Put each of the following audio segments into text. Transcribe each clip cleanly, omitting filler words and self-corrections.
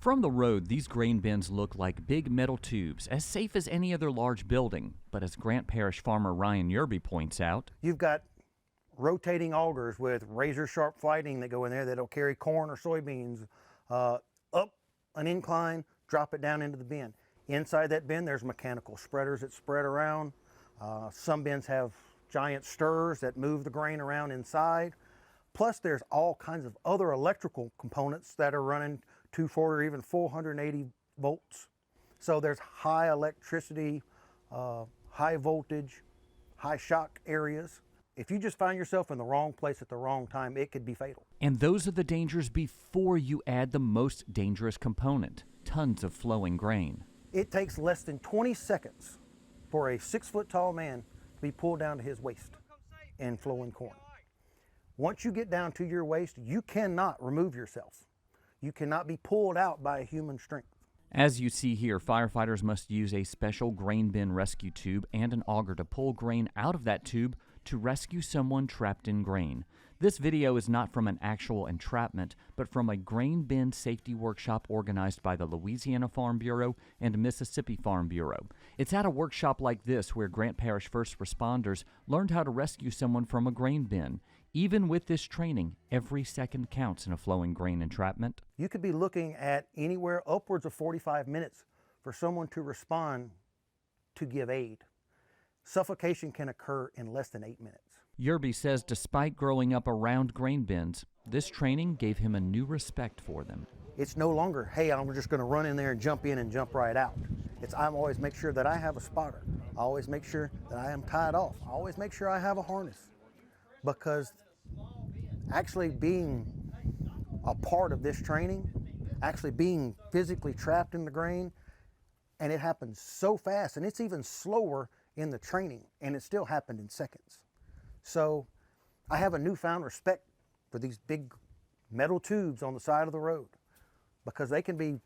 From the road, these grain bins look like big metal tubes, as safe as any other large building. But as Grant Parish farmer Ryan Yerby points out, you've got rotating augers with razor-sharp flighting that go in there that'll carry corn or soybeans up an incline, drop it down into the bin. Inside that bin, there's mechanical spreaders that spread around. Some bins have giant stirrers that move the grain around inside. Plus, there's all kinds of other electrical components that are running 240 or even 480 volts. So there's high electricity, high voltage, high shock areas. If you just find yourself in the wrong place at the wrong time, it could be fatal. And those are the dangers before you add the most dangerous component, tons of flowing grain. It takes less than 20 seconds for a 6-foot-tall man to be pulled down to his waist in flowing corn. Once you get down to your waist, you cannot remove yourself. You cannot be pulled out by a human strength. As you see here, firefighters must use a special grain bin rescue tube and an auger to pull grain out of that tube to rescue someone trapped in grain. This video is not from an actual entrapment, but from a grain bin safety workshop organized by the Louisiana Farm Bureau and Mississippi Farm Bureau. It's at a workshop like this where Grant Parish first responders learned how to rescue someone from a grain bin. Even with this training, every second counts in a flowing grain entrapment. You could be looking at anywhere upwards of 45 minutes for someone to respond to give aid. Suffocation can occur in less than 8 minutes. Yerby says despite growing up around grain bins, this training gave him a new respect for them. It's no longer, hey, I'm just going to run in there and jump in and jump right out. I always make sure that I have a spotter. I always make sure that I am tied off. I always make sure I have a harness. Because actually being a part of this training, actually being physically trapped in the grain, and it happens so fast, and it's even slower in the training, and it still happened in seconds. So I have a newfound respect for these big metal tubes on the side of the road because they can be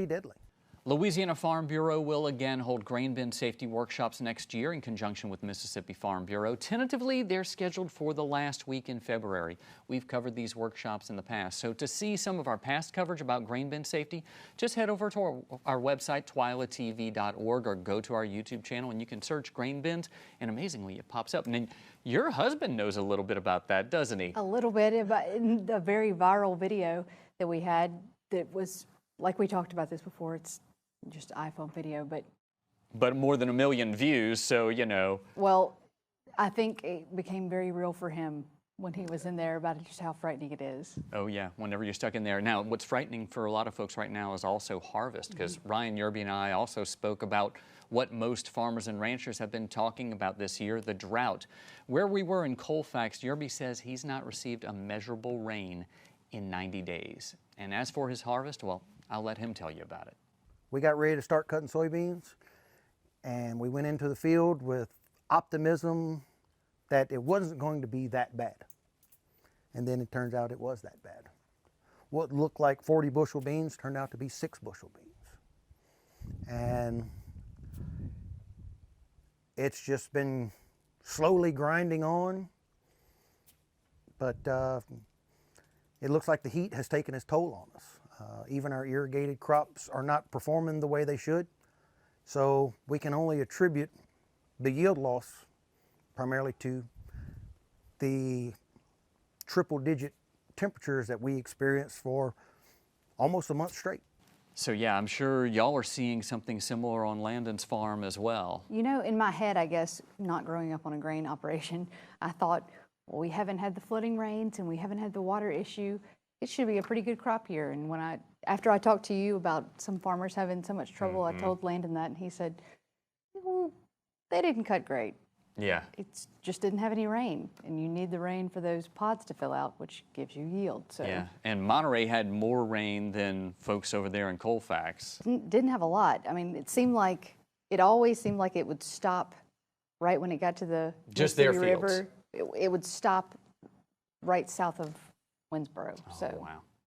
deadly. Louisiana Farm Bureau will again hold grain bin safety workshops next year in conjunction with Mississippi Farm Bureau. Tentatively, they're scheduled for the last week in February. We've covered these workshops in the past. So to see some of our past coverage about grain bin safety, just head over to our website, twilatv.org, or go to our YouTube channel and you can search grain bins, and amazingly it pops up. And then your husband knows a little bit about that, doesn't he? A little bit about the very viral video that we had that was, like we talked about this before, it's just iPhone video, but more than 1 million views, so you know. Well, I think it became very real for him when he was in there about just how frightening it is. Oh yeah, whenever you're stuck in there. Now, what's frightening for a lot of folks right now is also harvest, because Ryan Yerby and I also spoke about what most farmers and ranchers have been talking about this year, the drought. Where we were in Colfax, Yerby says he's not received a measurable rain in 90 days. And as for his harvest, well, I'll let him tell you about it. We got ready to start cutting soybeans, and we went into the field with optimism that it wasn't going to be that bad. And then it turns out it was that bad. What looked like 40 bushel beans turned out to be 6 bushel beans. And it's just been slowly grinding on, but it looks like the heat has taken its toll on us. Even our irrigated crops are not performing the way they should. So we can only attribute the yield loss primarily to the triple-digit temperatures that we experienced for almost a month straight. So yeah, I'm sure y'all are seeing something similar on Landon's farm as well. You know, in my head, I guess, not growing up on a grain operation, I thought, well, we haven't had the flooding rains and we haven't had the water issue. It should be a pretty good crop year. And after I talked to you about some farmers having so much trouble, I told Landon that, and he said, well, they didn't cut great. Yeah. It just didn't have any rain, and you need the rain for those pods to fill out, which gives you yield. So. Yeah, and Monterey had more rain than folks over there in Colfax. Didn't have a lot. I mean, it always seemed like it would stop right when it got to the just their Mississippi fields. River. It would stop right south of Winsboro. Oh, so wow.